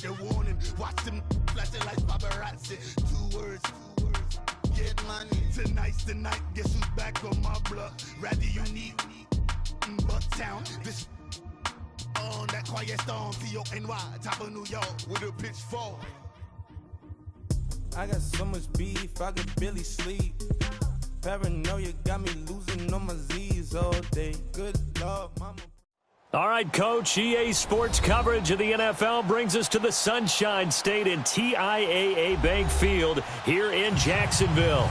The warning, watch them flashing like paparazzi. 2 words, get money. Tonight's the night, guess who's back on my block? Rather unique, Bucktown. This on that quiet storm, T-O-N-Y, top of New York with a pitchfork. I got so much beef, I could barely sleep. Paranoia got me losing on my Z's all day. Good Lord, mama. All right, Coach, EA Sports coverage of the NFL brings us to the Sunshine State in TIAA Bank Field here in Jacksonville.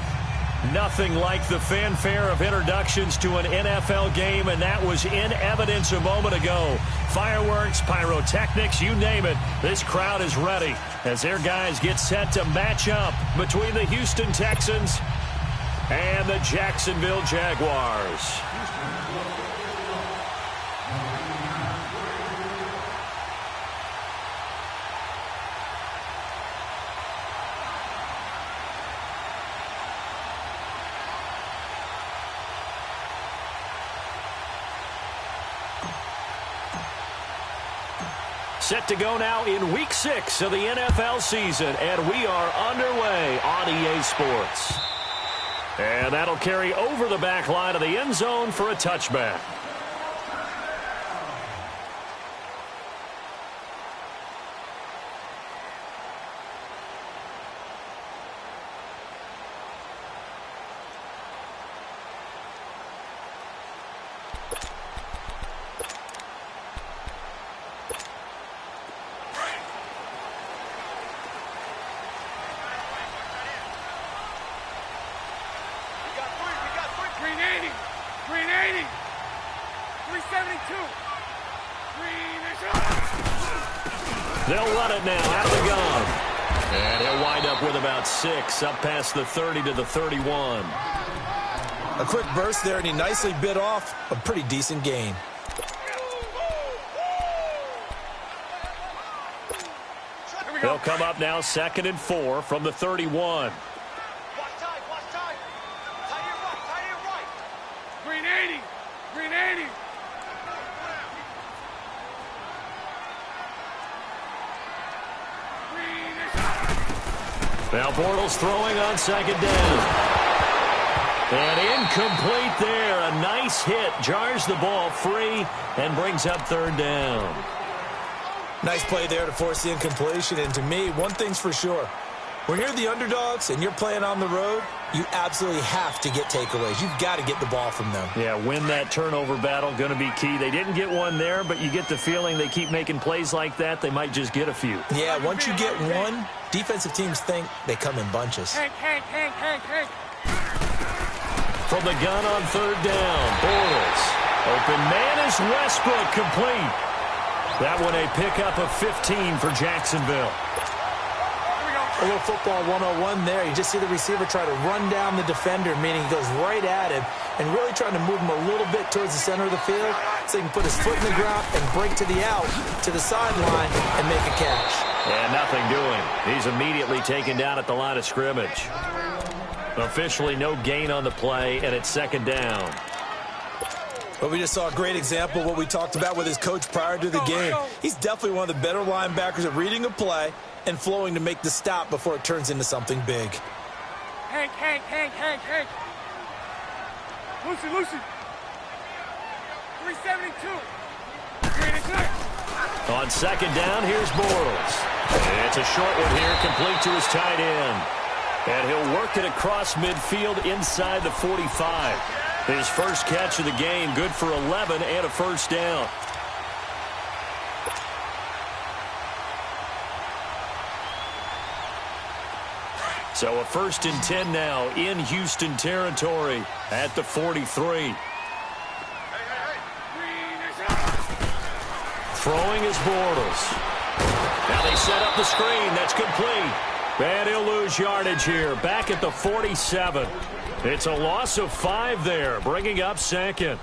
Nothing like the fanfare of introductions to an NFL game, and that was in evidence a moment ago. Fireworks, pyrotechnics, you name it. This crowd is ready as their guys get set to match up between the Houston Texans and the Jacksonville Jaguars. Set to go now in Week 6 of the NFL season, and we are underway on EA Sports. And that'll carry over the back line of the end zone for a touchback. They'll run it now out of the gun. And he'll wind up with about 6 up past the 30 to the 31. A quick burst there, and he nicely bit off a pretty decent gain. They'll come up now 2nd and 4 from the 31. Watch time. Tight end right. Green 80. Now Bortles throwing on 2nd down. And incomplete there. A nice hit. Jars the ball free and brings up 3rd down. Nice play there to force the incompletion. And to me, one thing's for sure. When you're the underdogs and you're playing on the road, you absolutely have to get takeaways. You've got to get the ball from them. Yeah, win that turnover battle, going to be key. They didn't get one there, but you get the feeling they keep making plays like that, they might just get a few. Yeah, once you get one, defensive teams think they come in bunches. Hank. From the gun on 3rd down, Bortles. Open man is Westbrook, complete. That one a pickup of 15 for Jacksonville. A little football 101 there. You just see the receiver try to run down the defender, meaning he goes right at him and really trying to move him a little bit towards the center of the field so he can put his foot in the ground and break to the out, to the sideline, and make a catch. And nothing doing. He's immediately taken down at the line of scrimmage. Officially no gain on the play, and it's 2nd down. But we just saw a great example of what we talked about with his coach prior to the game. He's definitely one of the better linebackers at reading a play and flowing to make the stop before it turns into something big. Hank. Lucy. 372. On 2nd down, here's Bortles. It's a short one here, complete to his tight end. And he'll work it across midfield inside the 45. His first catch of the game, good for 11 and a 1st down. So a 1st and 10 now in Houston territory at the 43. Throwing is Bortles. Now they set up the screen. That's complete. And he'll lose yardage here. Back at the 47. It's a loss of 5 there, bringing up 2nd.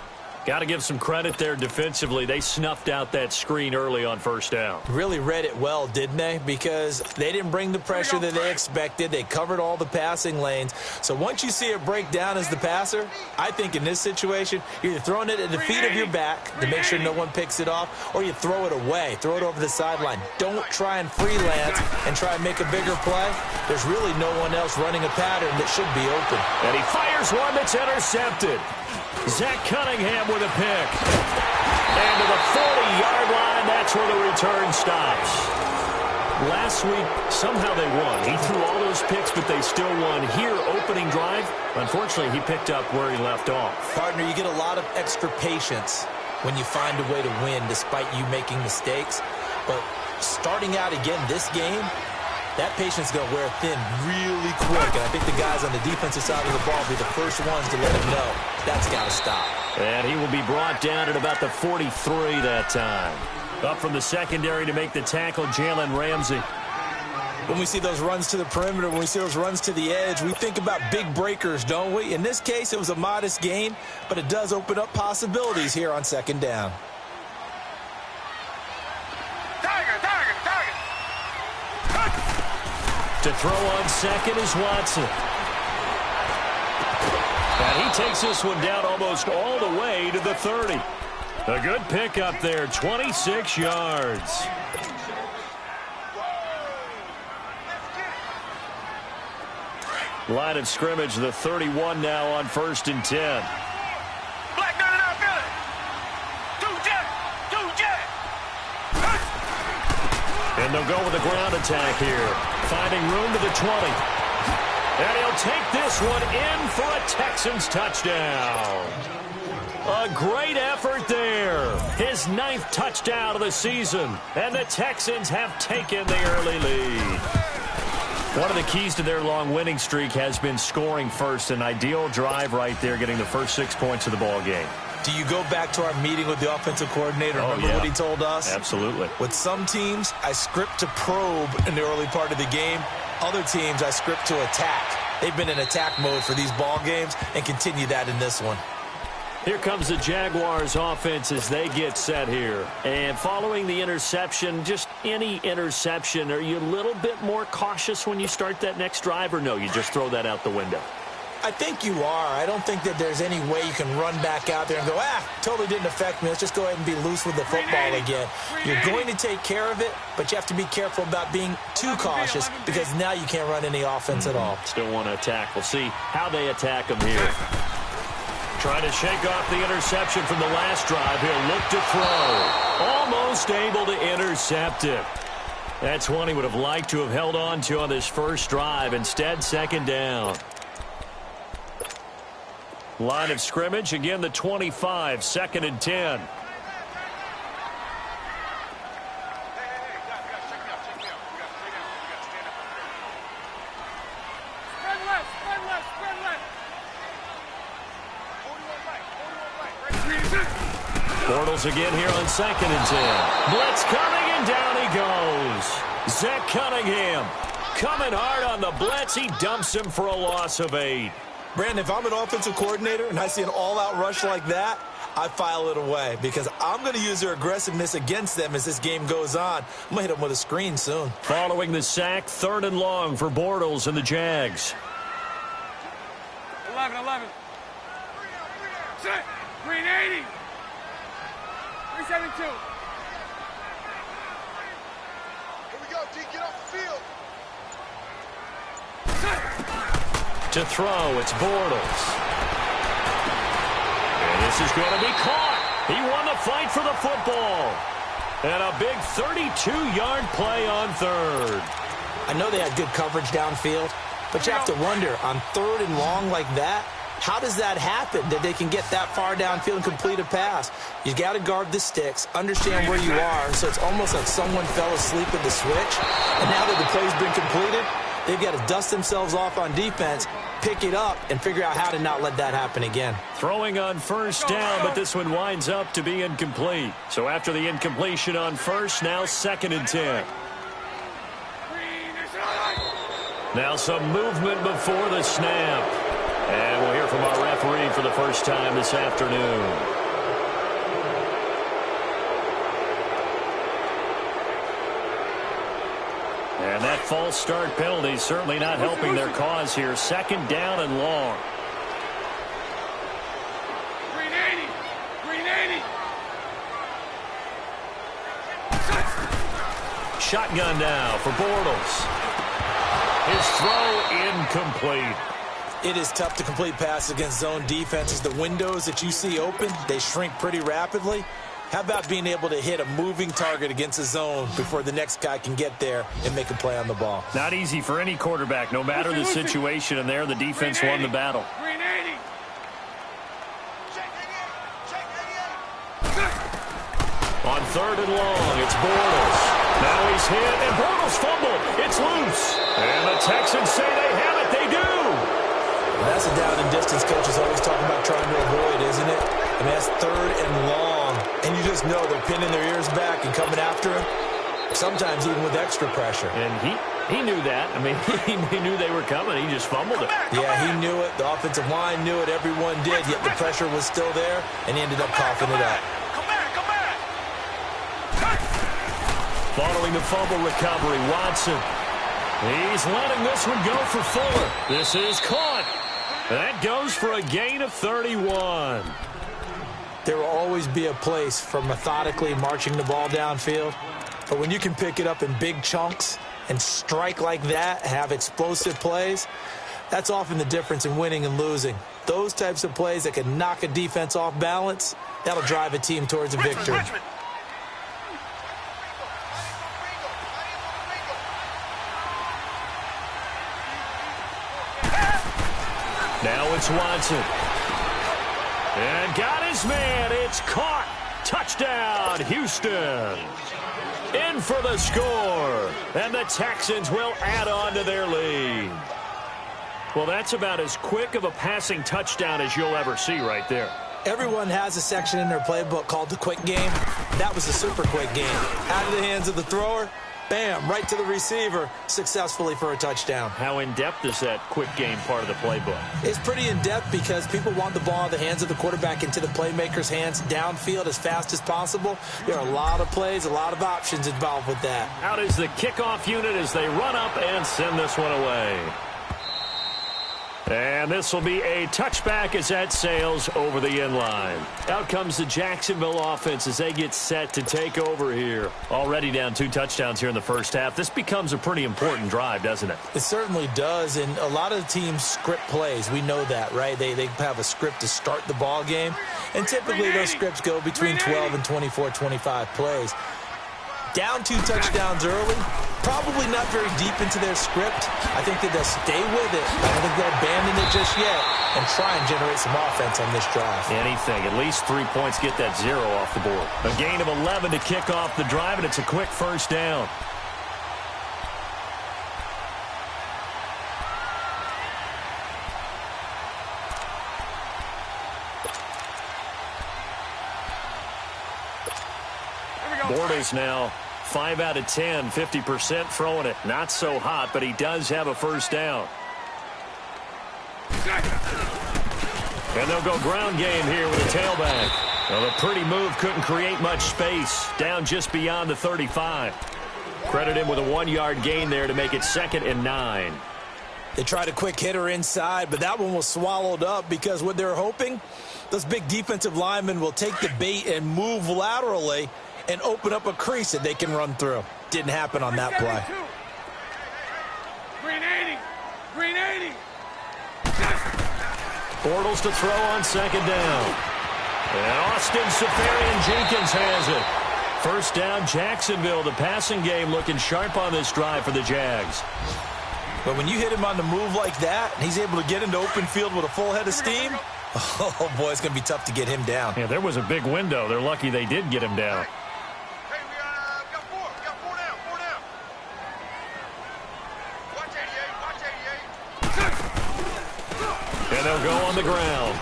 Got to give some credit there defensively. They snuffed out that screen early on first down. Really read it well, didn't they? Because they didn't bring the pressure that they expected. They covered all the passing lanes. So once you see it break down as the passer, I think in this situation, you're either throwing it at the feet of your back to make sure no one picks it off, or you throw it away, throw it over the sideline. Don't try and freelance and try and make a bigger play. There's really no one else running a pattern that should be open. And he fires one that's intercepted. Zach Cunningham with a pick. And to the 40-yard line, that's where the return stops. Last week, somehow they won. He threw all those picks, but they still won. Here, opening drive, unfortunately, he picked up where he left off. Partner, you get a lot of extra patience when you find a way to win despite you making mistakes. But starting out again this game, that patience is going to wear thin really quick. And I think the guys on the defensive side of the ball will be the first ones to let him know that's got to stop. And he will be brought down at about the 43 that time. Up from the secondary to make the tackle, Jalen Ramsey. When we see those runs to the perimeter, when we see those runs to the edge, we think about big breakers, don't we? In this case, it was a modest gain, but it does open up possibilities here on second down. To throw on second is Watson. And he takes this one down almost all the way to the 30. A good pickup there, 26 yards. Line of scrimmage, the 31 now on 1st and 10. And they'll go with a ground attack here. Finding room to the 20. And he'll take this one in for a Texans touchdown. A great effort there. His 9th touchdown of the season. And the Texans have taken the early lead. One of the keys to their long winning streak has been scoring first. An ideal drive right there, getting the first 6 points of the ball game. Do you go back to our meeting with the offensive coordinator? Remember what he told us? Absolutely. With some teams, I script to probe in the early part of the game. Other teams, I script to attack. They've been in attack mode for these ball games and continue that in this one. Here comes the Jaguars offense as they get set here. And following the interception, just any interception, are you a little bit more cautious when you start that next drive, or no, you just throw that out the window? I think you are. I don't think that there's any way you can run back out there and go, totally didn't affect me. Let's just go ahead and be loose with the football again. You're going to take care of it, but you have to be careful about being too cautious because now you can't run any offense at all. Still want to attack. We'll see how they attack them here. Trying to shake off the interception from the last drive. He'll look to throw. Almost able to intercept it. That's one he would have liked to have held on to on this first drive. Instead, second down. Line of scrimmage, again the 25, 2nd and 10. Bortles again here on 2nd and 10. Blitz coming, and down he goes. Zach Cunningham coming hard on the blitz. He dumps him for a loss of 8. Brandon, if I'm an offensive coordinator and I see an all-out rush like that, I file it away because I'm going to use their aggressiveness against them as this game goes on. I'm going to hit them with a screen soon. Following the sack, 3rd and long for Bortles and the Jags. 11. Set. Green 80. 372. Here we go, T. Get off the field. To throw, it's Bortles. And this is going to be caught. He won the fight for the football. And a big 32-yard play on 3rd. I know they had good coverage downfield, but you have to wonder, on 3rd and long like that, how does that happen that they can get that far downfield and complete a pass? You got to guard the sticks, understand where you are, so it's almost like someone fell asleep at the switch. And now that the play's been completed, they've got to dust themselves off on defense, pick it up, and figure out how to not let that happen again. Throwing on 1st down, but this one winds up to be incomplete. So after the incompletion on 1st, now 2nd and 10. Now some movement before the snap. And we'll hear from our referee for the first time this afternoon. And that false start penalty certainly not helping their cause here. Second down and long. Green 80. Green 80. Shotgun now for Bortles. His throw incomplete. It is tough to complete passes against zone defenses. The windows that you see open, they shrink pretty rapidly. How about being able to hit a moving target against a zone before the next guy can get there and make a play on the ball? Not easy for any quarterback, no matter the situation, and there the defense won the battle. Green 80. On third and long, it's Bortles. Now he's hit, and Bortles fumbled. It's loose. And the Texans say they have it. They do. Well, that's a down and distance coach is always talking about trying to avoid, isn't it? I mean, that's third and long. And you just know they're pinning their ears back and coming after him, sometimes even with extra pressure. And he knew that. I mean, he knew they were coming. He just fumbled it. Yeah, he knew it. The offensive line knew it. Everyone did, yet the pressure was still there, and he ended up coughing it up. Following the fumble recovery, Watson. He's letting this one go for Fuller. This is caught. That goes for a gain of 31. There will always be a place for methodically marching the ball downfield. But when you can pick it up in big chunks and strike like that, have explosive plays, that's often the difference in winning and losing. Those types of plays that can knock a defense off balance, that'll drive a team towards a victory. Now it's Watson. And got his man. It's caught. Touchdown, Houston. In for the score. And the Texans will add on to their lead. Well, that's about as quick of a passing touchdown as you'll ever see right there. Everyone has a section in their playbook called the quick game. That was the super quick game. Out of the hands of the thrower, bam, right to the receiver, successfully for a touchdown. How in-depth is that quick game part of the playbook? It's pretty in-depth because people want the ball in the hands of the quarterback into the playmaker's hands downfield as fast as possible. There are a lot of plays, a lot of options involved with that. Out is the kickoff unit as they run up and send this one away. And this will be a touchback as that sails over the inline. Out comes the Jacksonville offense as they get set to take over here. Already down 2 touchdowns here in the first half. This becomes a pretty important drive, doesn't it? It certainly does, and a lot of teams script plays. We know that, right? They have a script to start the ball game, and typically those scripts go between 12 and 24, 25 plays. Down 2 touchdowns early, probably not very deep into their script. I think that they'll stay with it. I don't think they'll abandon it just yet and try and generate some offense on this drive. Anything. At least 3 points, get that 0 off the board. A gain of 11 to kick off the drive, and it's a quick first down. Bortles now 5 out of 10, 50% throwing it. Not so hot, but he does have a first down. And they'll go ground game here with a tailback. Well, the pretty move couldn't create much space. Down just beyond the 35. Credit him with a 1-yard gain there to make it 2nd and 9. They tried a quick hitter inside, but that one was swallowed up because what they're hoping, those big defensive linemen will take the bait and move laterally and open up a crease that they can run through. Didn't happen on that play. Green 80. Green 80. Bortles to throw on 2nd down. And Austin Seferian-Jenkins has it. First down, Jacksonville. The passing game looking sharp on this drive for the Jags. But when you hit him on the move like that, and he's able to get into open field with a full head of steam, oh, boy, it's going to be tough to get him down. Yeah, there was a big window. They're lucky they did get him down. Hey, we got 4. We got 4 down. 4 down. Watch 88. Watch 88. And they'll go on the ground.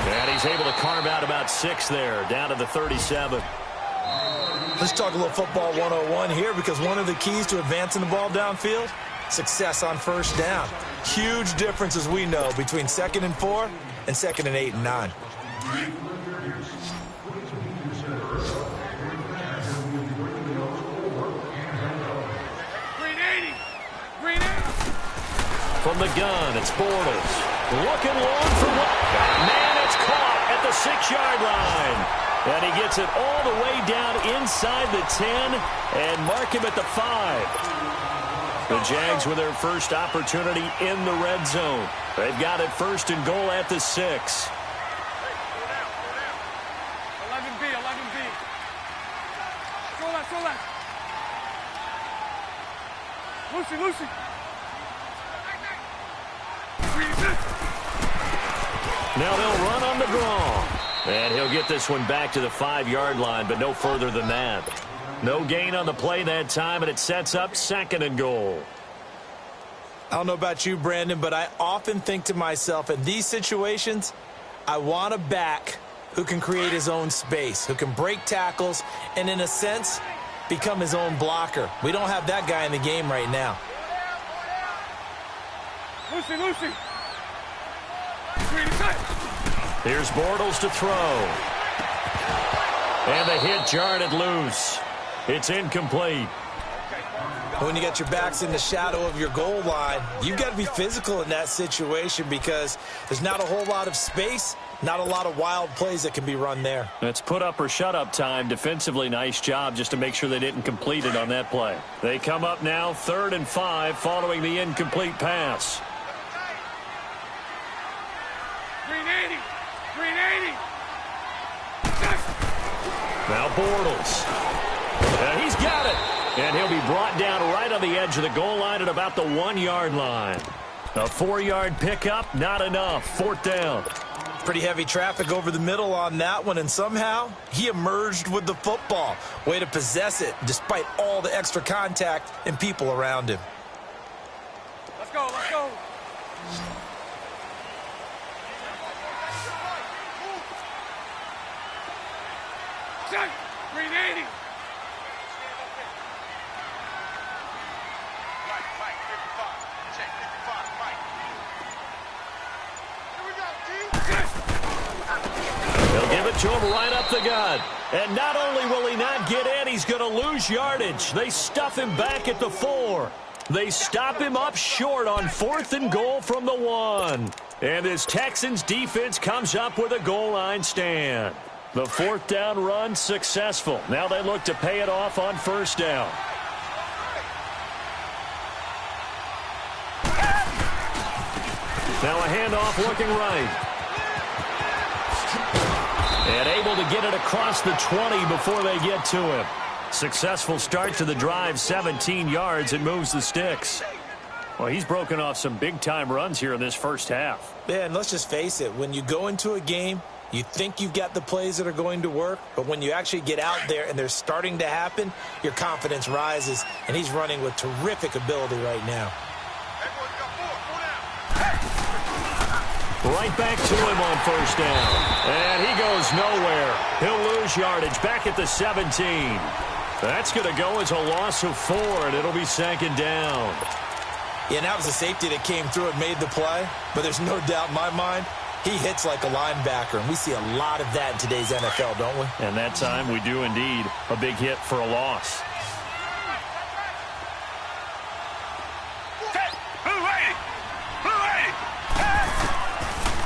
And he's able to carve out about 6 there, down to the 37. Let's talk a little football 101 here, because one of the keys to advancing the ball downfield, success on first down. Huge difference, as we know, between 2nd and 4 and 2nd and 8 and 9. From the gun, it's Bortles. Looking long for one. Man, it's caught at the 6-yard line. And he gets it all the way down inside the 10 and mark him at the 5. The Jags with their first opportunity in the red zone. They've got it 1st and goal at the 6. 11B, 11B. Throw that. Lucy. Now they'll run on the draw. And he'll get this one back to the 5-yard line, but no further than that. No gain on the play that time, and it sets up 2nd and goal. I don't know about you, Brandon, but I often think to myself, in these situations, I want a back who can create his own space, who can break tackles, and in a sense, become his own blocker. We don't have that guy in the game right now. Lucy. Here's Bortles to throw. And the hit jarred it loose. It's incomplete. When you got your backs in the shadow of your goal line, you've got to be physical in that situation because there's not a whole lot of space, not a lot of wild plays that can be run there. It's put up or shut up time. Defensively, nice job just to make sure they didn't complete it on that play. They come up now 3rd and 5 following the incomplete pass. 380. Now Bortles. And he's got it. And he'll be brought down right on the edge of the goal line at about the 1-yard line. A 4-yard pickup, not enough. 4th down. Pretty heavy traffic over the middle on that one, and somehow he emerged with the football. Way to possess it, despite all the extra contact and people around him. Let's go. Check. 380. Right, 55. Check, 55, right. Here we go, They'll give it to him right up the gut. And not only will he not get in, he's going to lose yardage. They stuff him back at the 4. They stop him up short on 4th and goal from the 1. And this Texans defense comes up with a goal line stand. The 4th down run successful. Now they look to pay it off on 1st down. Now a handoff looking right. And able to get it across the 20 before they get to him. Successful start to the drive, 17 yards, and moves the sticks. Well, he's broken off some big-time runs here in this first half. Yeah, and let's just face it. When you go into a game, you think you've got the plays that are going to work, but when you actually get out there and they're starting to happen, your confidence rises, and he's running with terrific ability right now. Right back to him on 1st down. And he goes nowhere. He'll lose yardage back at the 17. That's going to go as a loss of 4, and it'll be 2nd down. Yeah, and that was a safety that came through and made the play, but there's no doubt in my mind, he hits like a linebacker, and we see a lot of that in today's NFL, don't we? And that time we do indeed. A big hit for a loss.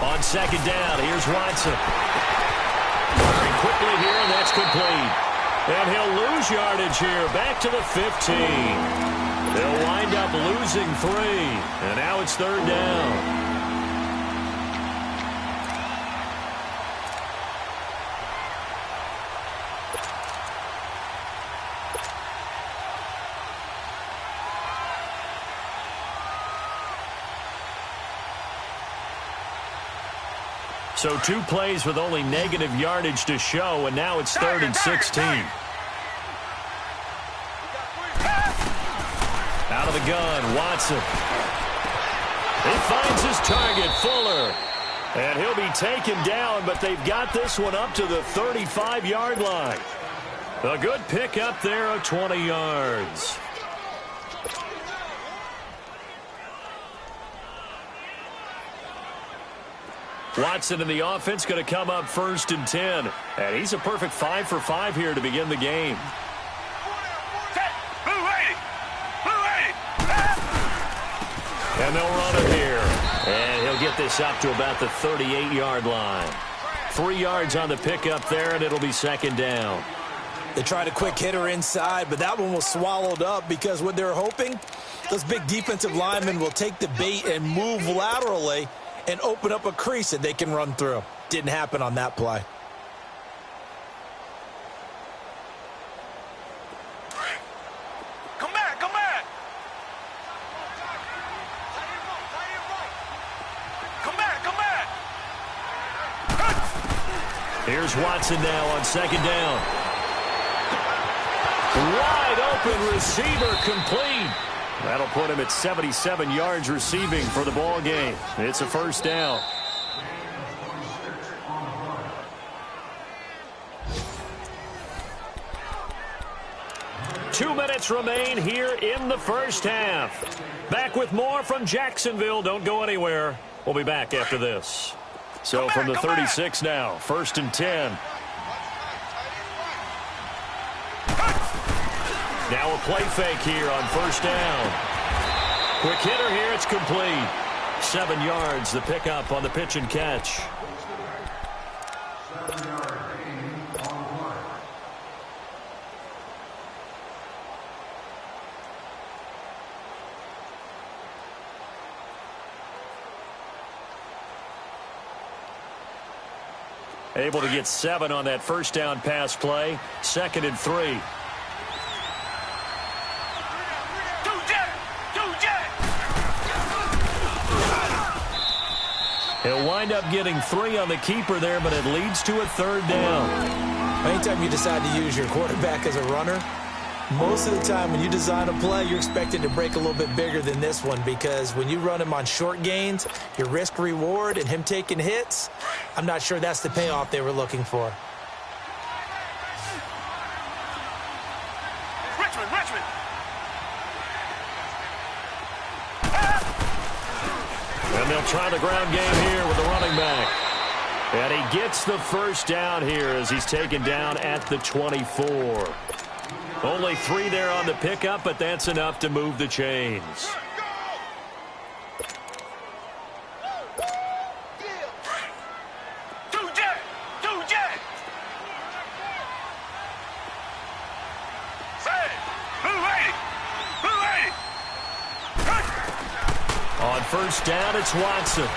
On 2nd down, here's Watson. Very quickly here, and that's complete. And he'll lose yardage here, back to the 15. They'll wind up losing 3, and now it's 3rd down. So 2 plays with only negative yardage to show, and now it's 3rd and 16. Out of the gun, Watson. He finds his target, Fuller. And he'll be taken down, but they've got this one up to the 35-yard line. A good pick up there of 20 yards. Watson in the offense going to come up 1st and 10. And he's a perfect 5 for 5 here to begin the game. And they'll run it here. And he'll get this up to about the 38-yard line. 3 yards on the pickup there, and it'll be second down. They tried a quick hitter inside, but that one was swallowed up because what they're hoping, those big defensive linemen will take the bait and move laterally and open up a crease that they can run through. Didn't happen on that play. Come back, come back. Come back, come back. Here's Watson now on second down. Wide open receiver complete. That'll put him at 77 yards receiving for the ball game. It's a first down. Two minutes remain here in the first half. Back with more from Jacksonville. Don't go anywhere. We'll be back after this. So from the 36 now, 1st and 10. Now a play fake here on first down. Quick hitter here, it's complete. 7 yards, the pickup on the pitch and catch. Able to get 7 on that first down pass play. 2nd and 3. He'll wind up getting 3 on the keeper there, but it leads to a third down. Anytime you decide to use your quarterback as a runner, most of the time when you design a play, you're expected to break a little bit bigger than this one, because when you run him on short gains, your risk-reward and him taking hits, I'm not sure that's the payoff they were looking for. Richmond. And they'll try the ground game here with the running back. And he gets the first down here as he's taken down at the 24. Only 3 there on the pickup, but that's enough to move the chains. On first down, it's Watson.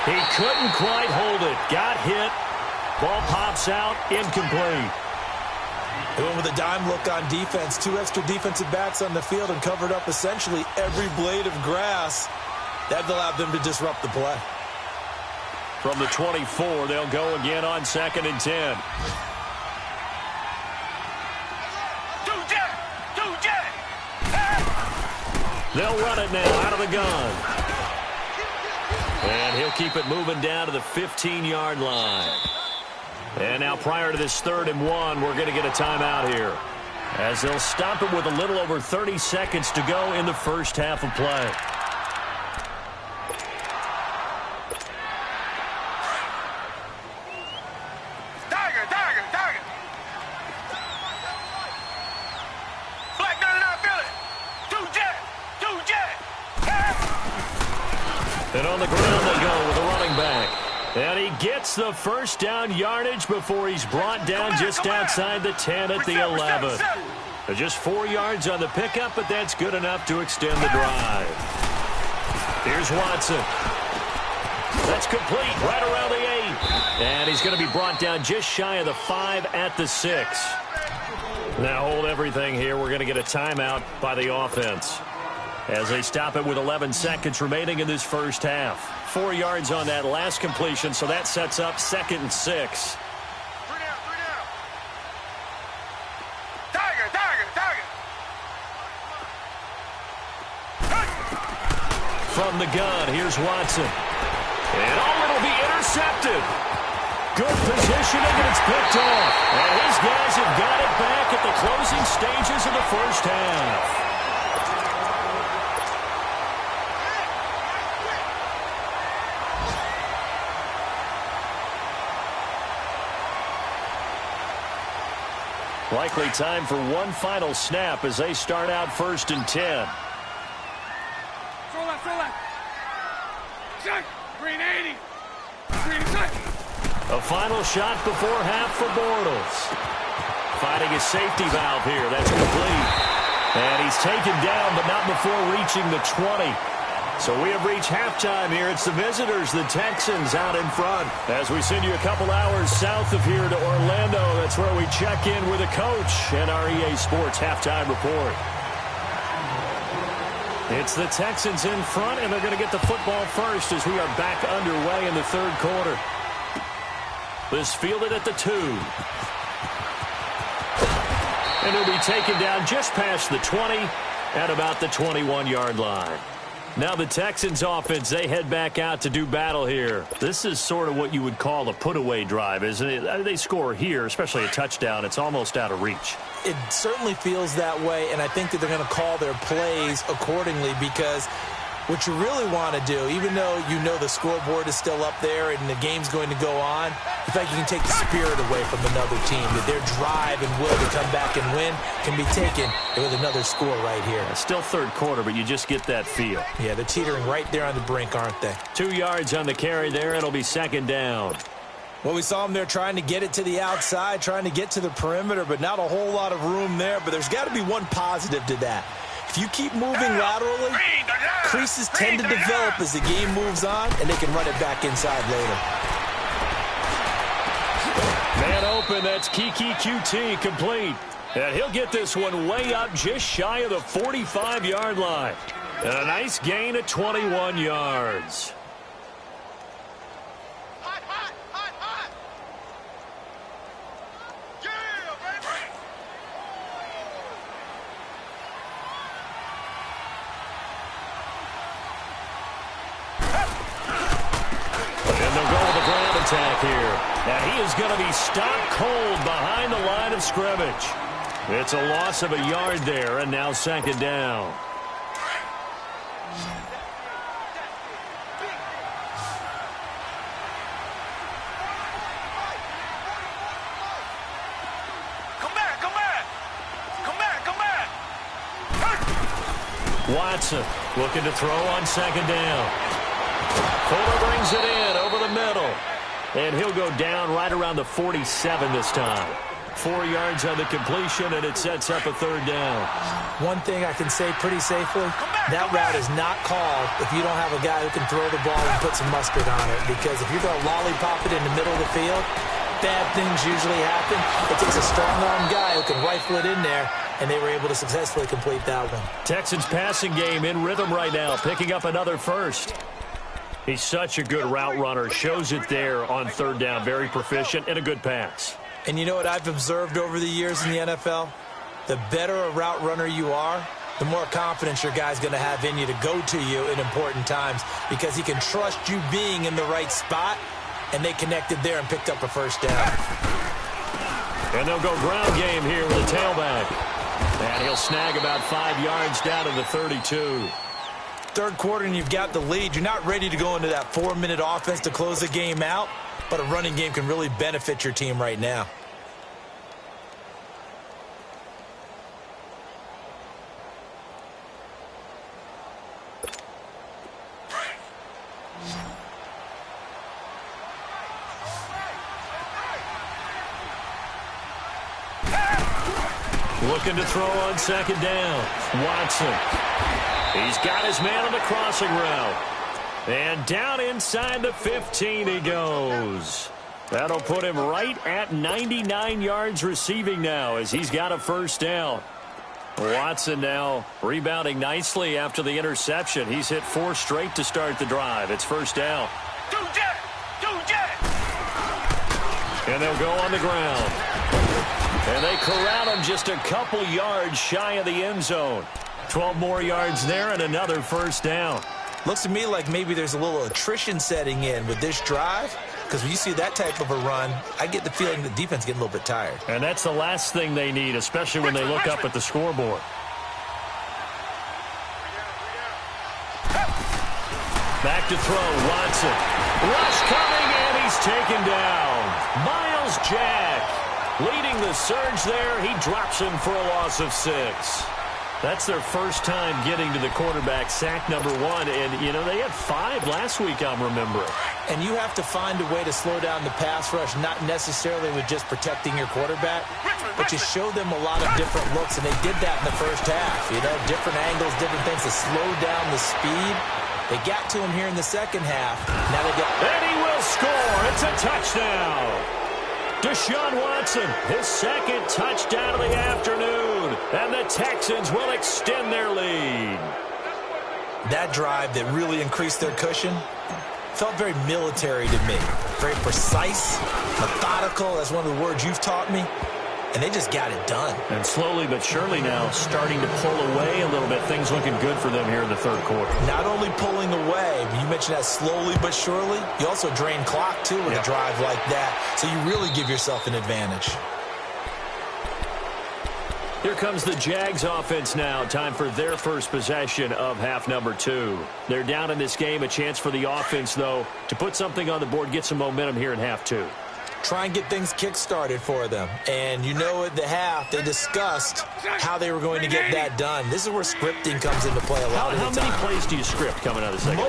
He couldn't quite hold it. Got hit. Ball pops out, incomplete. They went with a dime look on defense. 2 extra defensive backs on the field and covered up essentially every blade of grass. That allowed them to disrupt the play. From the 24, they'll go again on 2nd and 10. They'll run it now out of the gun. And he'll keep it moving down to the 15-yard line. And now prior to this 3rd and 1, we're going to get a timeout here, as they'll stop it with a little over 30 seconds to go in the first half of play. Black 99 Philly. 2 jet. And on the ground they go with a running back. And he gets the first down yardage before he's brought down just outside the 10 at the 11. Just 4 yards on the pickup, but that's good enough to extend the drive. Here's Watson. That's complete right around the 8. And he's going to be brought down just shy of the 5 at the 6. Now hold everything here. We're going to get a timeout by the offense, as they stop it with 11 seconds remaining in this first half. 4 yards on that last completion, so that sets up 2nd and 6. 3 down. Tiger. From the gun, here's Watson. And it'll be intercepted. Good positioning, and it's picked off. And his guys have got it back at the closing stages of the first half. Like likely time for one final snap as they start out 1st and 10. Throw left. Check. Green 80. Green check. A final shot before half for Bortles. Finding a safety valve here. That's complete. And he's taken down, but not before reaching the 20. So we have reached halftime here. It's the visitors, the Texans, out in front. As we send you a couple hours south of here to Orlando, that's where we check in with a coach and our EA Sports halftime report. It's the Texans in front, and they're going to get the football first as we are back underway in the 3rd quarter. This fielded at the 2. And it'll be taken down just past the 20 at about the 21-yard line. Now the Texans offense, they head back out to do battle here. This is sort of what you would call a put-away drive, isn't it? They score here, especially a touchdown. It's almost out of reach. It certainly feels that way, and I think that they're going to call their plays accordingly because what you really want to do, even though you know the scoreboard is still up there and the game's going to go on, in fact, you can take the spirit away from another team. That their drive and will to come back and win can be taken with another score right here. It's still 3rd quarter, but you just get that feel. Yeah, they're teetering right there on the brink, aren't they? 2 yards on the carry there. It'll be 2nd down. Well, we saw them there trying to get it to the outside, trying to get to the perimeter, but not a whole lot of room there. But there's got to be one positive to that. If you keep moving laterally, creases tend to develop as the game moves on, and they can run it back inside later. Man open, that's Kiki QT complete. And he'll get this one way up just shy of the 45-yard line. And a nice gain of 21 yards. Attack here. Now he is going to be stopped cold behind the line of scrimmage. It's a loss of a yard there, and now 2nd down. Come back. Watson looking to throw on 2nd down. Fuller brings it in over the middle. And he'll go down right around the 47 this time. 4 yards on the completion, and it sets up a 3rd down. One thing I can say pretty safely, that route is not called if you don't have a guy who can throw the ball and put some mustard on it. Because if you're going to lollipop it in the middle of the field, bad things usually happen. It takes a strong-arm guy who can rifle it in there, and they were able to successfully complete that one. Texans passing game in rhythm right now, picking up another first. He's such a good route runner. Shows it there on 3rd down. Very proficient and a good pass. And you know what I've observed over the years in the NFL? The better a route runner you are, the more confidence your guy's going to have in you to go to you in important times because he can trust you being in the right spot, and they connected there and picked up a 1st down. And they'll go ground game here with a tailback. And he'll snag about 5 yards down to the 32. 3rd quarter and you've got the lead. You're not ready to go into that 4-minute offense to close the game out, but a running game can really benefit your team right now. Looking to throw on 2nd down. Watson. He's got his man on the crossing route. And down inside the 15 he goes. That'll put him right at 99 yards receiving now as he's got a 1st down. Watson now rebounding nicely after the interception. He's hit 4 straight to start the drive. It's 1st down. Two jet. And they'll go on the ground. And they corral him just a couple yards shy of the end zone. 12 more yards there and another 1st down. Looks to me like maybe there's a little attrition setting in with this drive, because when you see that type of a run, I get the feeling the defense getting a little bit tired. And that's the last thing they need, especially when they look up at the scoreboard. Back to throw, Watson. Rush coming, and he's taken down. Miles Jack. Leading the surge there, he drops him for a loss of 6. That's their first time getting to the quarterback, sack number 1. And, you know, they had 5 last week, I'm remembering. And you have to find a way to slow down the pass rush, not necessarily with just protecting your quarterback, but you show them a lot of different looks, and they did that in the first half. You know, different angles, different things to slow down the speed. They got to him here in the second half. Now they got... And he will score. It's a touchdown. Deshaun Watson, his second touchdown of the afternoon. And the Texans will extend their lead. That drive that really increased their cushion felt very military to me. Very precise, methodical. That's one of the words you've taught me. And they just got it done. And slowly but surely now starting to pull away a little bit. Things looking good for them here in the third quarter. Not only pulling away, but you mentioned that slowly but surely. You also drain clock, too, with a drive like that. So you really give yourself an advantage. Here comes the Jags offense now. Time for their first possession of half number 2. They're down in this game. A chance for the offense, though, to put something on the board, get some momentum here in half 2. Try and get things kick-started for them. And you know at the half, they discussed how they were going to get that done. This is where scripting comes into play a lot of the time. How many plays do you script coming out of the second?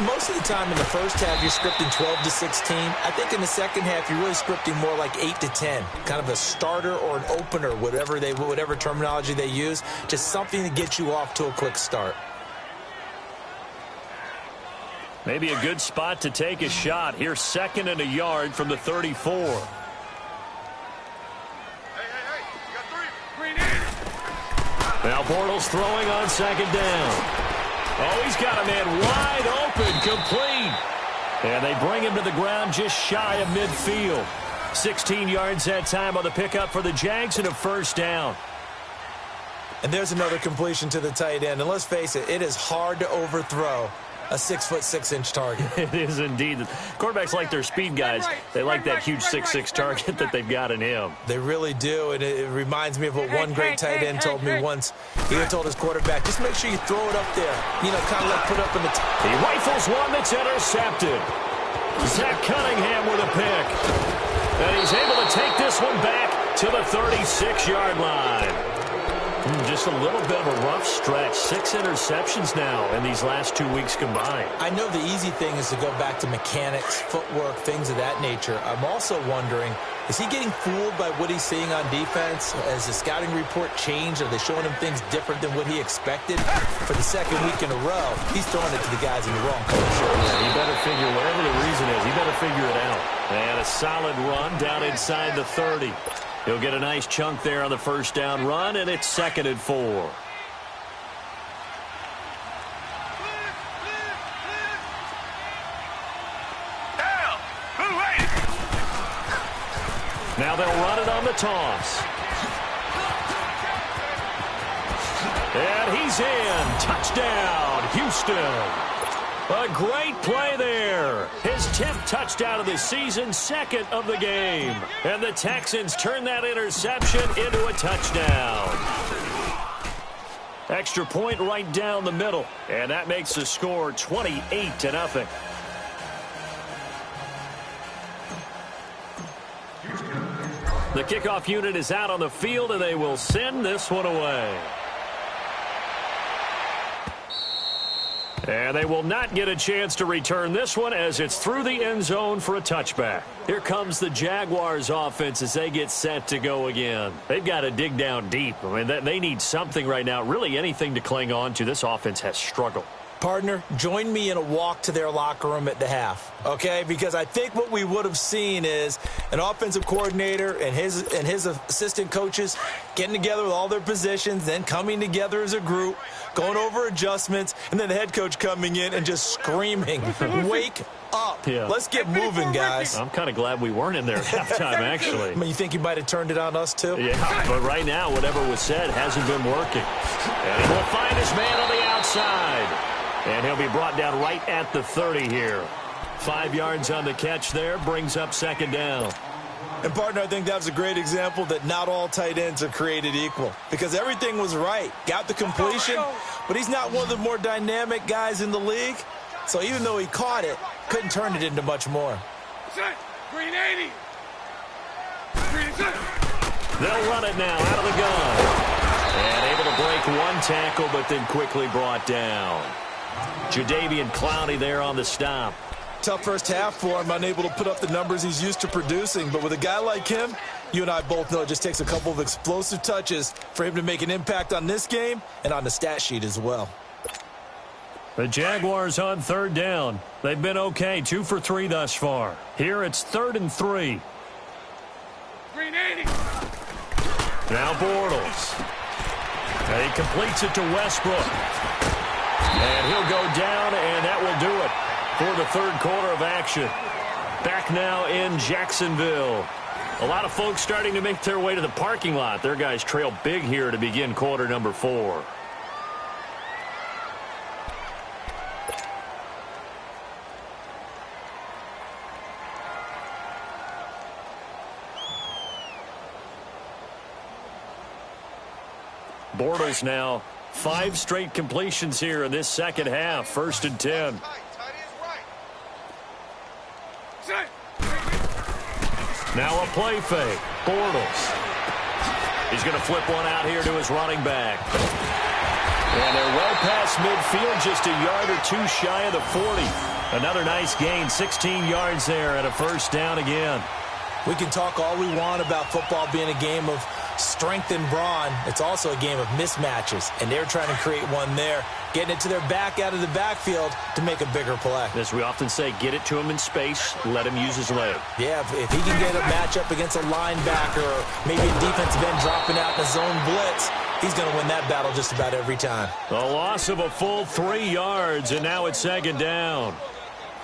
Most of the time in the first half, you're scripting 12 to 16. I think in the second half, you're really scripting more like 8 to 10. Kind of a starter or an opener, whatever terminology they use. Just something to get you off to a quick start. Maybe a good spot to take a shot. Here's 2nd and a yard from the 34. Hey, you got 3. Now Bortles throwing on 2nd down. Oh, he's got a man wide open, complete. And they bring him to the ground just shy of midfield. 16 yards that time on the pickup for the Jags and a first down. And there's another completion to the tight end. And let's face it, it is hard to overthrow a 6'6" target. It is indeed. Quarterbacks like their speed guys. They like that huge 6'6" target that they've got in him. They really do, and it reminds me of what one great tight end told me once. He told his quarterback, just make sure you throw it up there. You know, kind of like put up in the... He rifles one that's intercepted. Zach Cunningham with a pick. And he's able to take this one back to the 36-yard line. Just a little bit of a rough stretch. 6 interceptions now in these last 2 weeks combined. I know the easy thing is to go back to mechanics, footwork, things of that nature. I'm also wondering, is he getting fooled by what he's seeing on defense? Has the scouting report changed? Are they showing him things different than what he expected? For the second week in a row, he's throwing it to the guys in the wrong color shirts. Yeah, he better figure, whatever the reason is, he better figure it out. And a solid run down inside the 30. He'll get a nice chunk there on the first down run, and it's 2nd and 4. Now they'll run it on the toss. And he's in. Touchdown, Houston. A great play there. His 10th touchdown of the season, 2nd of the game. And the Texans turn that interception into a touchdown. Extra point right down the middle. And that makes the score 28-0. The kickoff unit is out on the field, and they will send this one away. And they will not get a chance to return this one as it's through the end zone for a touchback. Here comes the Jaguars offense as they get set to go again. They've got to dig down deep. I mean, they need something right now, really anything to cling on to. This offense has struggled. Partner, join me in a walk to their locker room at the half, okay? Because I think what we would have seen is an offensive coordinator and his assistant coaches getting together with all their positions, then coming together as a group, going over adjustments, and then the head coach coming in and just screaming, wake up. Yeah. Let's get moving, guys. I'm kind of glad we weren't in there at halftime, actually. I mean, you think you might have turned it on us, too? Yeah, but right now, whatever was said hasn't been working. And he will find his man on the outside. And he'll be brought down right at the 30 here. 5 yards on the catch there, brings up 2nd down. And, partner, I think that was a great example that not all tight ends are created equal. Because everything was right. Got the completion, but he's not one of the more dynamic guys in the league. So even though he caught it, couldn't turn it into much more. Green 80. Green 80. They'll run it now out of the gun. And able to break one tackle, but then quickly brought down. Jadeveon Clowney there on the stop. Tough first half for him, unable to put up the numbers he's used to producing. But with a guy like him, you and I both know it just takes a couple of explosive touches for him to make an impact on this game and on the stat sheet as well. The Jaguars on third down. They've been okay, 2 for 3 thus far. Here it's 3rd and 3. Green 80. Now Bortles. And he completes it to Westbrook. And he'll go down, and that will do it for the third quarter of action. Back now in Jacksonville. A lot of folks starting to make their way to the parking lot. Their guys trail big here to begin quarter number 4. Bortles now 5 straight completions here in this second half. 1st and 10. Tight is right. Set. Now a play fake. Bortles. He's going to flip one out here to his running back. And they're well past midfield, just a yard or 2 shy of the 40. Another nice gain, 16 yards there and a first down again. We can talk all we want about football being a game of strength and brawn. It's also a game of mismatches, and they're trying to create one there, getting it to their back out of the backfield to make a bigger play. As we often say, get it to him in space, let him use his leg. Yeah, if he can get a matchup against a linebacker or maybe a defensive end dropping out in a zone blitz, he's going to win that battle just about every time. A loss of a full 3 yards, and now it's 2nd down.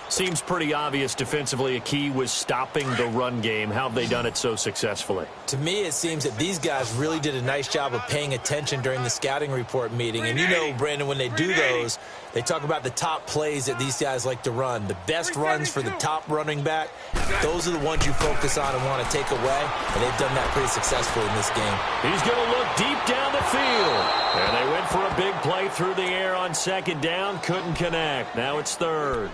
Seems pretty obvious defensively a key was stopping the run game. How have they done it so successfully? To me, it seems that these guys really did a nice job of paying attention during the scouting report meeting. And you know, Brandon, when they do those, they talk about the top plays that these guys like to run. The best runs for the top running back, those are the ones you focus on and want to take away. And they've done that pretty successfully in this game. He's going to look deep down the field. And they went for a big play through the air on 2nd down. Couldn't connect. Now it's 3rd.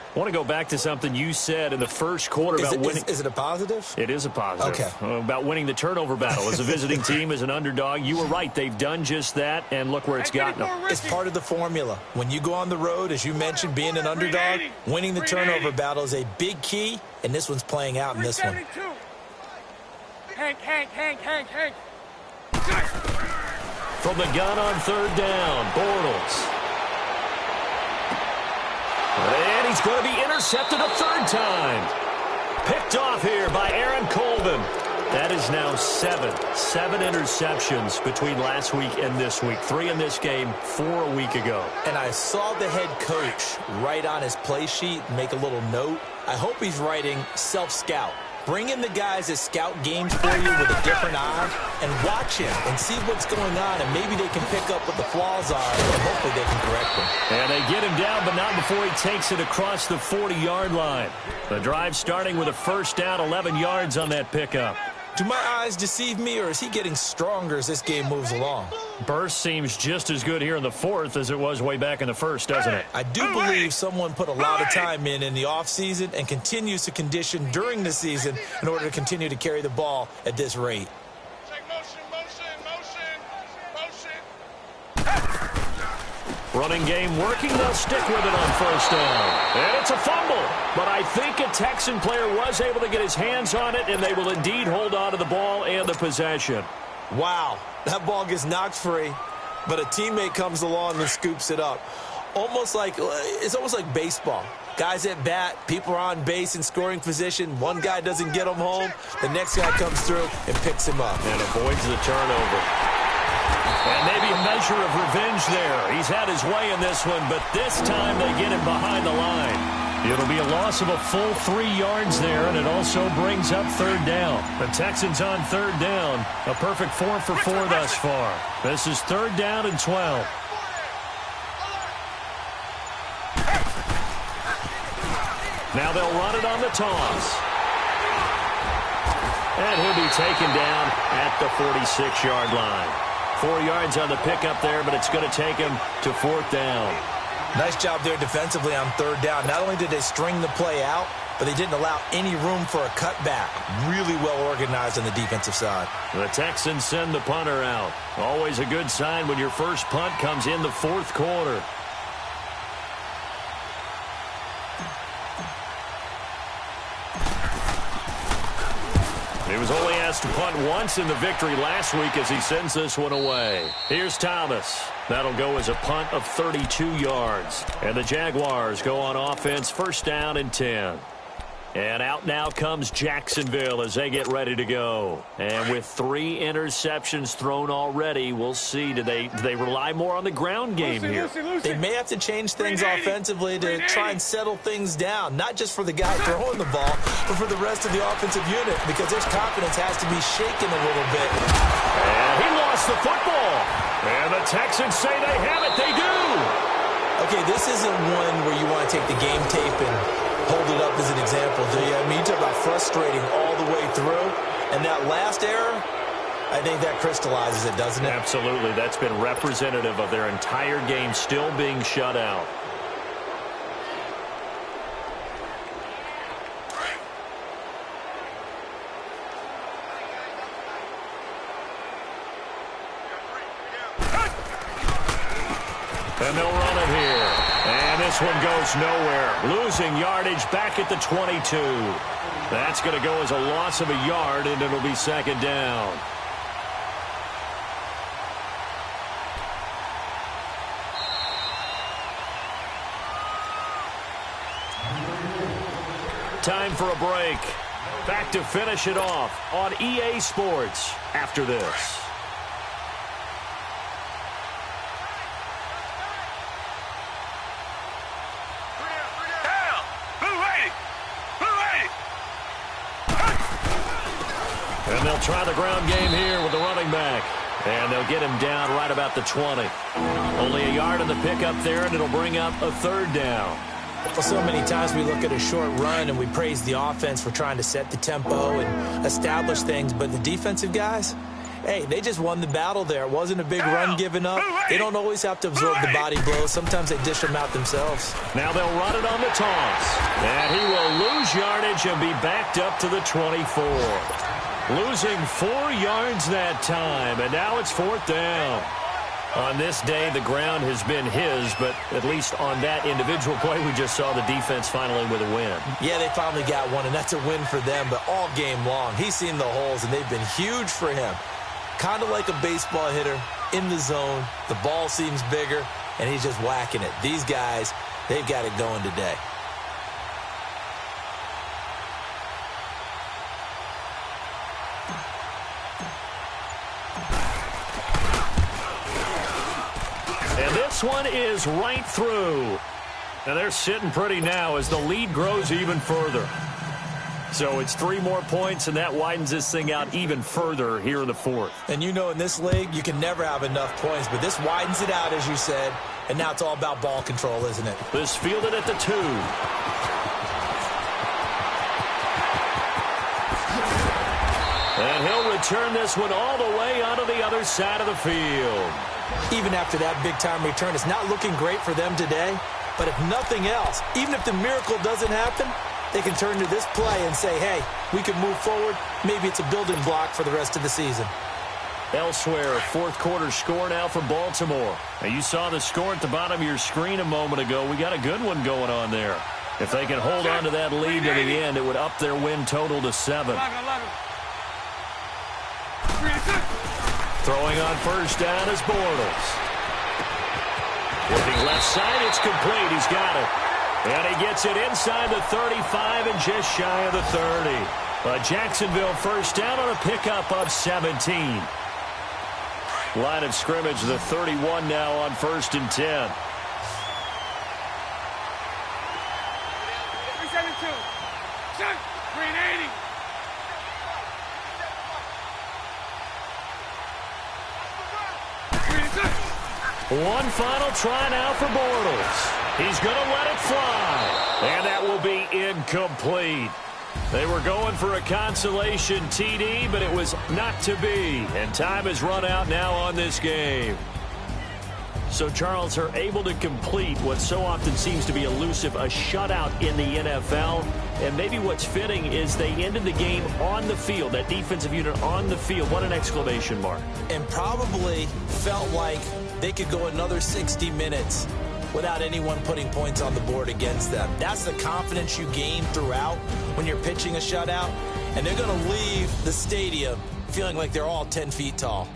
I want to go back to something you said in the first quarter about winning. Is it a positive? It is a positive. Okay. About winning the turnover battle. As a visiting team, as an underdog, you were right. They've done just that, and look where it's gotten them. It's part of the formula. When you go on the road, as you mentioned, being an underdog, winning the turnover battle is a big key, and this one's playing out in this one. Hank. From the gun on 3rd down, Bortles. And he's going to be intercepted a 3rd time. Picked off here by Aaron Colvin. That is now 7 interceptions between last week and this week. 3 in this game, 4 a week ago. And I saw the head coach write on his play sheet, make a little note. I hope he's writing self-scout. Bring in the guys that scout games for you with a different eye and watch him and see what's going on, and maybe they can pick up what the flaws are, and hopefully they can correct them. And they get him down, but not before he takes it across the 40-yard line. The drive starting with a first down, 11 yards on that pickup. Do my eyes deceive me, or is he getting stronger as this game moves along? Burst seems just as good here in the 4th as it was way back in the 1st, doesn't it? I do believe someone put a lot of time in the offseason and continues to condition during the season in order to continue to carry the ball at this rate. Check motion. Running game working. They'll stick with it on 1st down. And it's a fumble. But I think a Texan player was able to get his hands on it, and they will indeed hold on to the ball and the possession. Wow, that ball gets knocked free, but a teammate comes along and scoops it up. It's almost like baseball. Guys at bat, people are on base in scoring position. One guy doesn't get him home. The next guy comes through and picks him up. And avoids the turnover. And maybe a measure of revenge there. He's had his way in this one, but this time they get him behind the line. It'll be a loss of a full 3 yards there, and it also brings up 3rd down. The Texans on 3rd down. A perfect 4 for 4 thus far. This is 3rd down and 12. Now they'll run it on the toss. And he'll be taken down at the 46-yard line. 4 yards on the pickup there, but it's going to take him to 4th down. Nice job there defensively on 3rd down. Not only did they string the play out, but they didn't allow any room for a cutback. Really well organized on the defensive side. The Texans send the punter out. Always a good sign when your first punt comes in the fourth quarter. He was only asked to punt once in the victory last week as he sends this one away. Here's Thomas. That'll go as a punt of 32 yards. And the Jaguars go on offense, first down and 10. And out now comes Jacksonville as they get ready to go. And with 3 interceptions thrown already, we'll see. Do they rely more on the ground game here? They may have to change things offensively to try and settle things down. Not just for the guy throwing the ball, but for the rest of the offensive unit. Because their confidence has to be shaken a little bit. And he lost the football. And the Texans say they have it. They do. Okay, this isn't one where you want to take the game tape and hold it up as an example, do you? I mean, you talk about frustrating all the way through. And that last error, I think that crystallizes it, doesn't it? Absolutely. That's been representative of their entire game still being shut out. And they'll run it here. And this one goes nowhere. Losing yardage back at the 22. That's going to go as a loss of a yard, and it'll be second down. Time for a break. Back to finish it off on EA Sports after this. And they'll try the ground game here with the running back. And they'll get him down right about the 20. Only a yard in the pickup there, and it'll bring up a third down. Well, so many times we look at a short run and we praise the offense for trying to set the tempo and establish things. But the defensive guys, hey, they just won the battle there. It wasn't a big run given up. They don't always have to absorb the body blows. Sometimes they dish them out themselves. Now they'll run it on the toss. And he will lose yardage and be backed up to the 24. Losing 4 yards that time, and now it's fourth down. On this day, the ground has been his, but at least on that individual play, we just saw the defense finally with a win. Yeah, they finally got one, and that's a win for them, but all game long, he's seen the holes, and they've been huge for him. Kind of like a baseball hitter in the zone. The ball seems bigger, and he's just whacking it. These guys, they've got it going today. This one is right through. And they're sitting pretty now as the lead grows even further. So it's 3 more points, and that widens this thing out even further here in the fourth. And you know in this league, you can never have enough points, but this widens it out, as you said. And now it's all about ball control, isn't it? This fielded at the 2. And he'll return this one all the way onto the other side of the field. Even after that big-time return, it's not looking great for them today. But if nothing else, even if the miracle doesn't happen, they can turn to this play and say, hey, we can move forward. Maybe it's a building block for the rest of the season. Elsewhere, fourth quarter score now for Baltimore. Now, you saw the score at the bottom of your screen a moment ago. We got a good one going on there. If they can hold on to that lead to the end, it would up their win total to 7. Throwing on first down is Bortles. Looking left side, it's complete. He's got it. And he gets it inside the 35 and just shy of the 30. But Jacksonville first down on a pickup of 17. Line of scrimmage, the 31 now on 1st and 10. 372. 380. One final try now for Bortles. He's going to let it fly. And that will be incomplete. They were going for a consolation TD, but it was not to be. And time has run out now on this game. So, Charles, are able to complete what so often seems to be elusive, a shutout in the NFL. And maybe what's fitting is they ended the game on the field, that defensive unit on the field. What an exclamation mark. And probably felt like they could go another 60 minutes without anyone putting points on the board against them. That's the confidence you gain throughout when you're pitching a shutout. And they're going to leave the stadium feeling like they're all 10 feet tall.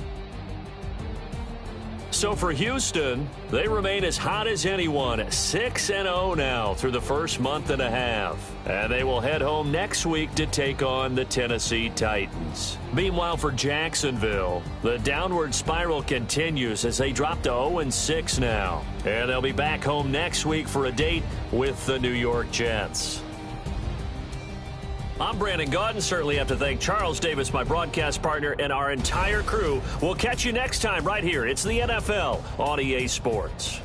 So for Houston, they remain as hot as anyone, 6-0 now through the first month and a half. And they will head home next week to take on the Tennessee Titans. Meanwhile, for Jacksonville, the downward spiral continues as they drop to 0-6 now. And they'll be back home next week for a date with the New York Jets. I'm Brandon Gaudin. Certainly have to thank Charles Davis, my broadcast partner, and our entire crew. We'll catch you next time right here. It's the NFL on EA Sports.